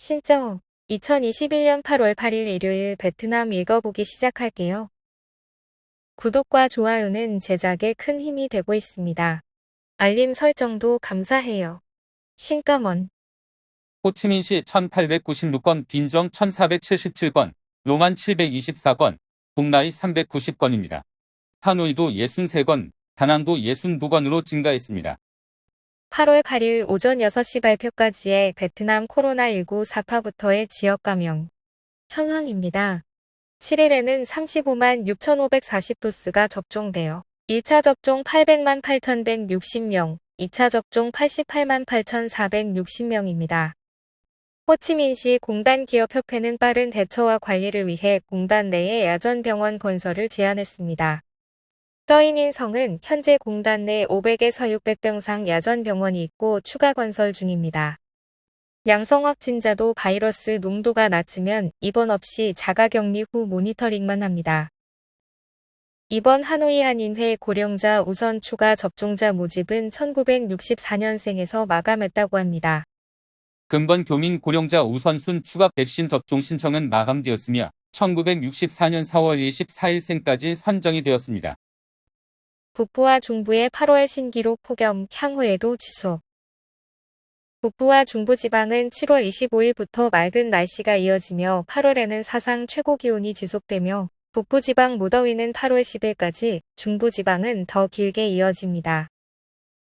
신짜오 2021년 8월 8일 일요일 베트남 읽어보기 시작할게요. 구독과 좋아요는 제작에 큰 힘이 되고 있습니다. 알림 설정도 감사해요. 신까먼 호치민시 1896건, 빈정 1477건, 로만 724건, 동나이 390건입니다. 하노이도 63건, 다낭도 62건으로 증가했습니다. 8월 8일 오전 6시 발표까지의 베트남 코로나19 사파부터의 지역 감염 현황입니다. 7일에는 35만 6,540도스가 접종되어 1차 접종 800만 8,160명, 2차 접종 88만 8,460명입니다. 호치민시 공단기업협회는 빠른 대처와 관리를 위해 공단 내에 야전병원 건설을 제안했습니다. 떠인인성은 현재 공단 내 500에서 600병상 야전병원이 있고 추가 건설 중입니다. 양성 확진자도 바이러스 농도가 낮으면 입원 없이 자가격리 후 모니터링만 합니다. 이번 하노이 한인회 고령자 우선 추가 접종자 모집은 1964년생에서 마감했다고 합니다. 근본 교민 고령자 우선순 추가 백신 접종 신청은 마감되었으며 1964년 4월 24일생까지 선정이 되었습니다. 북부와 중부의 8월 신기록 폭염 향후에도 지속. 북부와 중부지방은 7월 25일부터 맑은 날씨가 이어지며 8월에는 사상 최고 기온이 지속되며 북부지방 무더위는 8월 10일까지, 중부지방은 더 길게 이어집니다.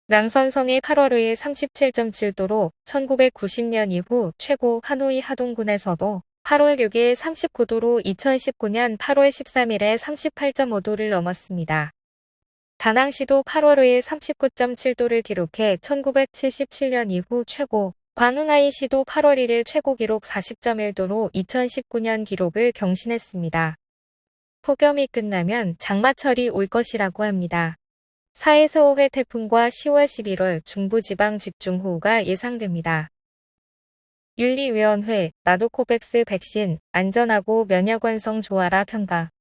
랑선성의 8월 5일 37.7도로 1990년 이후 최고, 하노이 하동군에서도 8월 6일 39도로 2019년 8월 13일에 38.5도를 넘었습니다. 다낭시도 8월 5일 39.7도를 기록해 1977년 이후 최고, 광흥아이시도 8월 1일 최고 기록 40.1도로 2019년 기록을 경신했습니다. 폭염이 끝나면 장마철이 올 것이라고 합니다. 4에서 5회 태풍과 10월 11월 중부지방 집중호우가 예상됩니다. 윤리위원회, 나도코백스 백신, 안전하고 면역완성 좋아라 평가.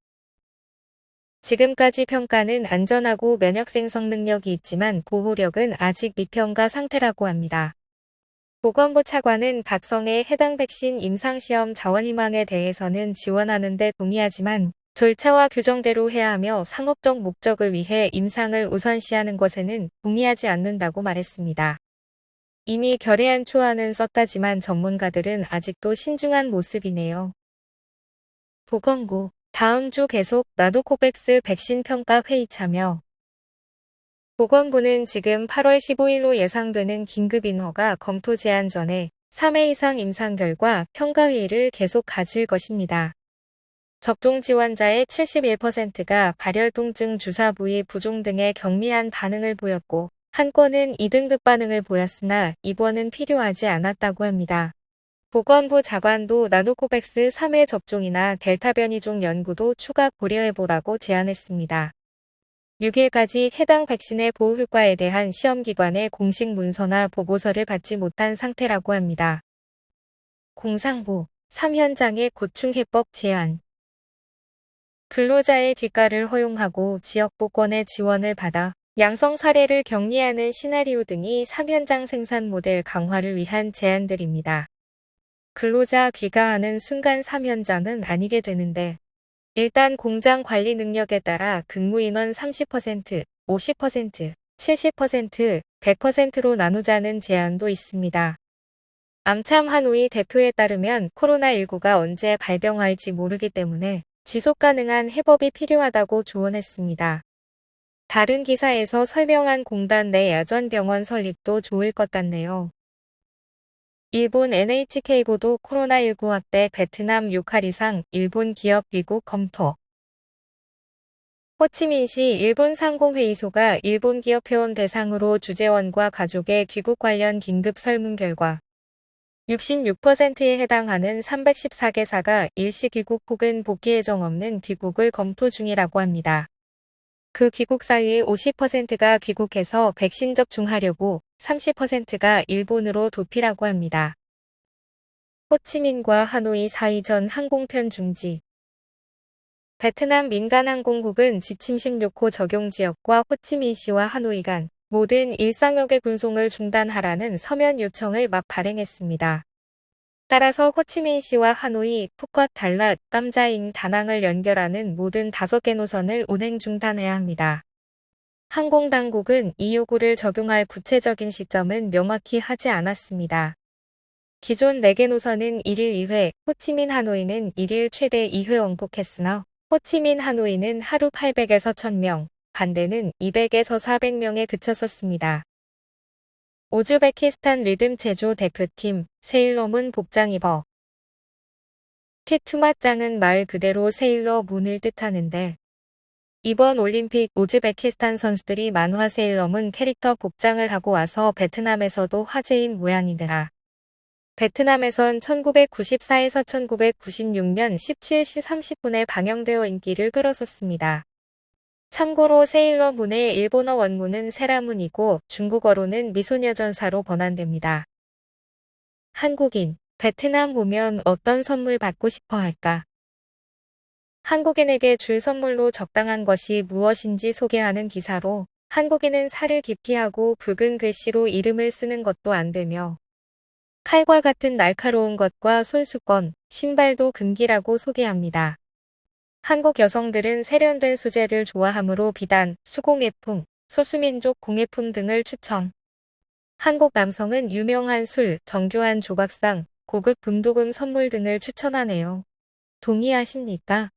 지금까지 평가는 안전하고 면역 생성 능력이 있지만 보호력은 아직 미평가 상태라고 합니다. 보건부 차관은 각성의 해당 백신 임상시험 자원희망에 대해서는 지원하는 데 동의하지만 절차와 규정대로 해야 하며 상업적 목적을 위해 임상을 우선시하는 것에는 동의하지 않는다고 말했습니다. 이미 결의안 초안은 썼다지만 전문가들은 아직도 신중한 모습이네요. 보건부 다음 주 계속 나도코백스 백신 평가 회의 참여. 보건부는 지금 8월 15일로 예상되는 긴급인허가 검토 제안 전에 3회 이상 임상 결과 평가회의를 계속 가질 것입니다. 접종 지원자의 71%가 발열 통증 주사 부위 부종 등의 경미한 반응을 보였고 한 건은 2등급 반응을 보였으나 입원은 필요하지 않았다고 합니다. 보건부 차관도 나노코백스 3회 접종이나 델타 변이종 연구도 추가 고려해보라고 제안했습니다. 6일까지 해당 백신의 보호 효과에 대한 시험기관의 공식 문서나 보고서를 받지 못한 상태라고 합니다. 공상부 3현장의 고충해법 제안. 근로자의 뒷가를 허용하고 지역복권의 지원을 받아 양성 사례를 격리하는 시나리오 등이 3현장 생산 모델 강화를 위한 제안들입니다. 근로자 귀가하는 순간 3현장은 아니게 되는데 일단 공장 관리 능력에 따라 근무 인원 30%, 50%, 70%, 100%로 나누자는 제안도 있습니다. 암참 하노이 대표에 따르면 코로나19가 언제 발병할지 모르기 때문에 지속 가능한 해법이 필요하다고 조언했습니다. 다른 기사에서 설명한 공단 내 야전병원 설립도 좋을 것 같네요. 일본 NHK고도 코로나19 확대 베트남 6할 이상 일본 기업 귀국 검토. 호치민시 일본 상공회의소가 일본 기업 회원 대상으로 주재원과 가족의 귀국 관련 긴급 설문 결과 66%에 해당하는 314개사가 일시 귀국 혹은 복귀 예정 없는 귀국을 검토 중이라고 합니다. 그 귀국 사유의 50%가 귀국해서 백신 접종하려고, 30%가 일본으로 도피라고 합니다. 호치민과 하노이 사이전 항공편 중지. 베트남 민간항공국은 지침 16호 적용 지역과 호치민시와 하노이 간 모든 일상역의 군송을 중단하라는 서면 요청을 막 발행했습니다. 따라서 호치민시와 하노이, 푸컷, 달랏, 깜자잉, 다낭을 연결하는 모든 5개 노선을 운행 중단해야 합니다. 항공당국은 이 요구를 적용할 구체적인 시점은 명확히 하지 않았습니다. 기존 4개 노선은 1일 2회, 호치민 하노이는 1일 최대 2회 왕복했으나 호치민 하노이는 하루 800에서 1000명, 반대는 200에서 400명에 그쳤었습니다. 우즈베키스탄 리듬 체조 대표팀, 세일러문 복장 입어. 티투마짱은 말 그대로 세일러 문을 뜻하는데 이번 올림픽 우즈베키스탄 선수들이 만화 세일러문 캐릭터 복장을 하고 와서 베트남에서도 화제인 모양이더라. 베트남에선 1994에서 1996년 17시 30분에 방영되어 인기를 끌었었습니다. 참고로 세일러문의 일본어 원문은 세라문이고 중국어로는 미소녀전사로 번안됩니다. 한국인, 베트남 오면 어떤 선물 받고 싶어 할까? 한국인에게 줄 선물로 적당한 것이 무엇인지 소개하는 기사로 한국인은 살을 깊이 하고 붉은 글씨로 이름을 쓰는 것도 안 되며 칼과 같은 날카로운 것과 손수건, 신발도 금기라고 소개합니다. 한국 여성들은 세련된 소재를 좋아하므로 비단, 수공예품, 소수민족 공예품 등을 추천. 한국 남성은 유명한 술, 정교한 조각상, 고급 금도금 선물 등을 추천하네요. 동의하십니까?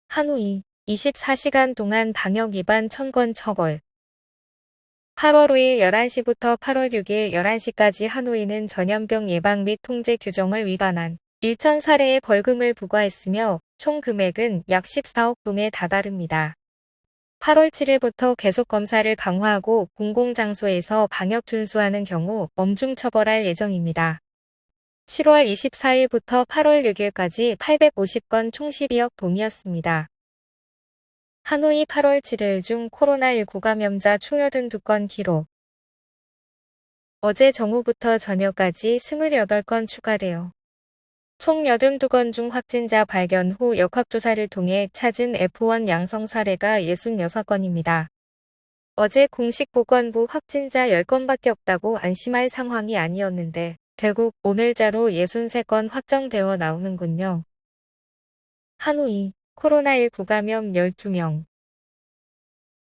하노이, 24시간 동안 방역 위반 1000건 처벌. 8월 5일 11시부터 8월 6일 11시까지 하노이는 전염병 예방 및 통제 규정을 위반한 1000사례의 벌금을 부과했으며 총 금액은 약 14억 동에 다다릅니다. 8월 7일부터 계속 검사를 강화하고 공공장소에서 방역 준수하는 경우 엄중 처벌할 예정입니다. 7월 24일부터 8월 6일까지 850건 총 12억 동이었습니다. 하노이 8월 7일 중 코로나19 감염자 총 82건 기록. 어제 정오부터 저녁까지 28건 추가되어 총 82건 중 확진자 발견 후 역학조사를 통해 찾은 F1 양성 사례가 66건입니다. 어제 공식 보건부 확진자 10건밖에 없다고 안심할 상황이 아니었는데 결국 오늘자로 63건 확정되어 나오는군요. 하노이, 코로나19 감염 12명.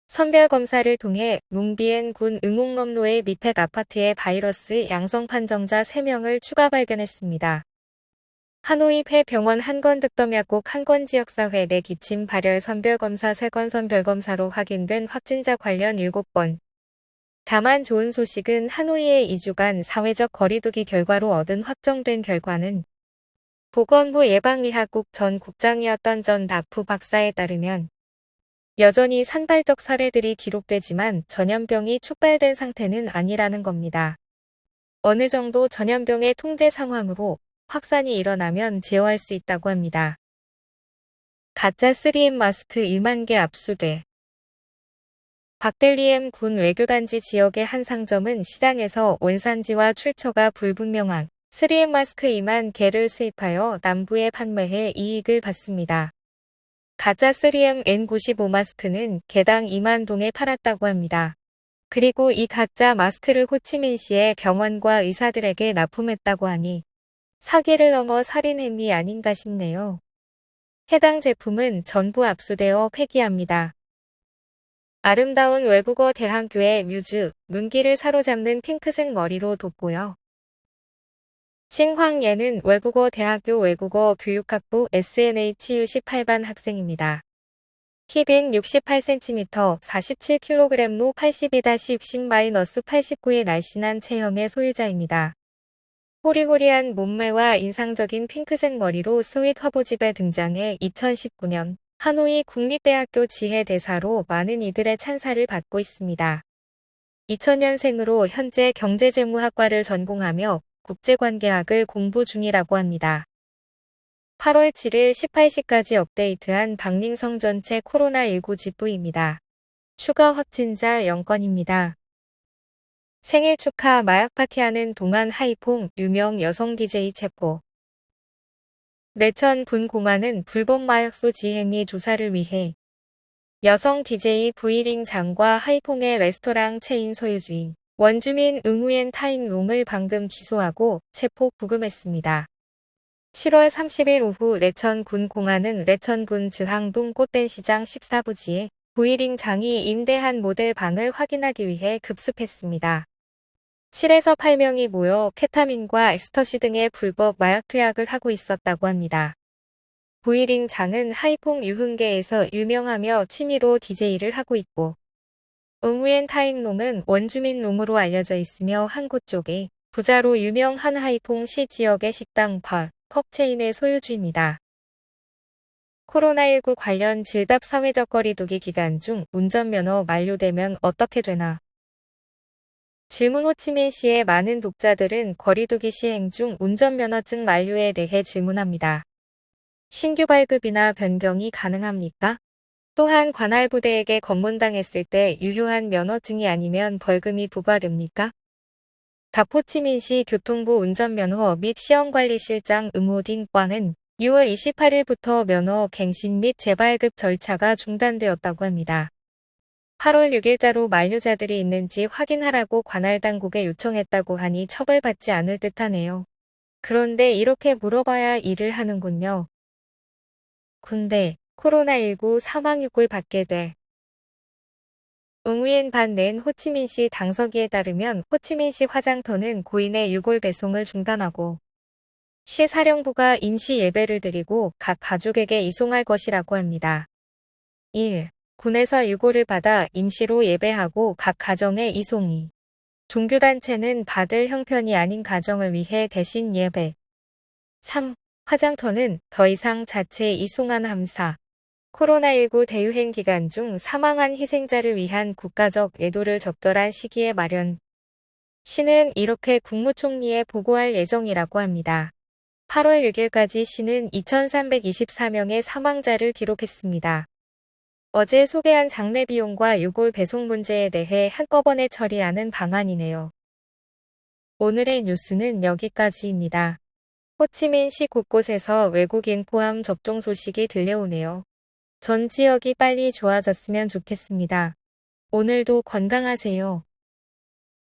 선별검사를 통해 뭉비엔 군 응옥럼로의 미팩 아파트에 바이러스 양성 판정자 3명을 추가 발견했습니다. 하노이 폐병원 한건 득덤약국 한건 지역사회 내 기침 발열 선별검사 3건 선별검사로 확인된 확진자 관련 7건. 다만 좋은 소식은 하노이의 2주간 사회적 거리두기 결과로 얻은 확정된 결과는 보건부 예방의학국 전 국장이었던 전 다프 박사에 따르면 여전히 산발적 사례들이 기록되지만 전염병이 촉발된 상태는 아니라는 겁니다. 어느 정도 전염병의 통제 상황으로 확산이 일어나면 제어할 수 있다고 합니다. 가짜 3M 마스크 1만 개 압수돼. 박델리엠 군 외교단지 지역의 한 상점은 시장에서 원산지와 출처가 불분명한 3M 마스크 2만 개를 수입하여 남부에 판매해 이익을 받습니다. 가짜 3M N95 마스크는 개당 2만 동에 팔았다고 합니다. 그리고 이 가짜 마스크를 호치민시의 병원과 의사들에게 납품했다고 하니 사기를 넘어 살인 행위 아닌가 싶네요. 해당 제품은 전부 압수되어 폐기합니다. 아름다운 외국어 대학교의 뮤즈, 눈길을 사로잡는 핑크색 머리로 돋보여. 칭황예는 외국어 대학교 외국어 교육학부 SNHU 18반 학생입니다. 키 168cm, 47kg로 82-60-89의 날씬한 체형의 소유자입니다. 호리호리한 몸매와 인상적인 핑크색 머리로 스윗 화보집에 등장해 2019년 하노이 국립대학교 지혜대사로 많은 이들의 찬사를 받고 있습니다. 2000년생으로 현재 경제재무학과를 전공하며 국제관계학을 공부 중이라고 합니다. 8월 7일 18시까지 업데이트한 박링성 전체 코로나19 지부입니다. 추가 확진자 0건입니다. 생일 축하 마약 파티하는 동안 하이퐁 유명 여성 DJ 체포. 레천 군 공안은 불법 마약소 지행위 조사를 위해 여성 DJ 브이링 장과 하이퐁의 레스토랑 체인 소유주인 원주민 응우엔 타잉롱을 방금 기소하고 체포 구금했습니다. 7월 30일 오후 레천군 공안은 레천군 즈항동 꽃댄시장 14부지에 구이링 장이 임대한 모델 방을 확인하기 위해 급습했습니다. 7에서 8명이 모여 케타민과 엑스터시 등의 불법 마약 투약을 하고 있었다고 합니다. 구이링 장은 하이퐁 유흥계에서 유명하며 취미로 DJ를 하고 있고 응우엔 타잉롱은 원주민롱으로 알려져 있으며 항구 쪽에 부자로 유명한 하이퐁 시 지역의 식당 밥, 펍 체인의 소유주입니다. 코로나19 관련 질답 사회적 거리두기 기간 중 운전면허 만료되면 어떻게 되나? 질문. 호치민시의 많은 독자들은 거리두기 시행 중 운전면허증 만료에 대해 질문합니다. 신규 발급이나 변경이 가능합니까? 또한 관할 부대에게 검문당했을 때 유효한 면허증이 아니면 벌금이 부과됩니까? 답. 호치민시 교통부 운전면허 및 시험관리실장 음호딘 꽝은 6월 28일부터 면허 갱신 및 재발급 절차가 중단되었다고 합니다. 8월 6일자로 만료자들이 있는지 확인하라고 관할 당국에 요청했다고 하니 처벌받지 않을 듯하네요. 그런데 이렇게 물어봐야 일을 하는군요. 군대, 코로나19 사망6을 받게 돼. 응우엔 반 낸 호치민시 당서기에 따르면 호치민시 화장터는 고인의 유골 배송을 중단하고 시 사령부가 임시 예배를 드리고 각 가족에게 이송할 것이라고 합니다. 1. 군에서 유골을 받아 임시로 예배하고 각 가정에 이송이. 종교단체는 받을 형편이 아닌 가정을 위해 대신 예배. 3. 화장터는 더 이상 자체 이송한 함사. 코로나19 대유행 기간 중 사망한 희생자를 위한 국가적 애도를 적절한 시기에 마련. 시는 이렇게 국무총리에 보고할 예정이라고 합니다. 8월 6일까지 시는 2,324명의 사망자를 기록했습니다. 어제 소개한 장례 비용과 유골 배송 문제에 대해 한꺼번에 처리하는 방안이네요. 오늘의 뉴스는 여기까지입니다. 호치민시 곳곳에서 외국인 포함 접종 소식이 들려오네요. 전 지역이 빨리 좋아졌으면 좋겠습니다. 오늘도 건강하세요.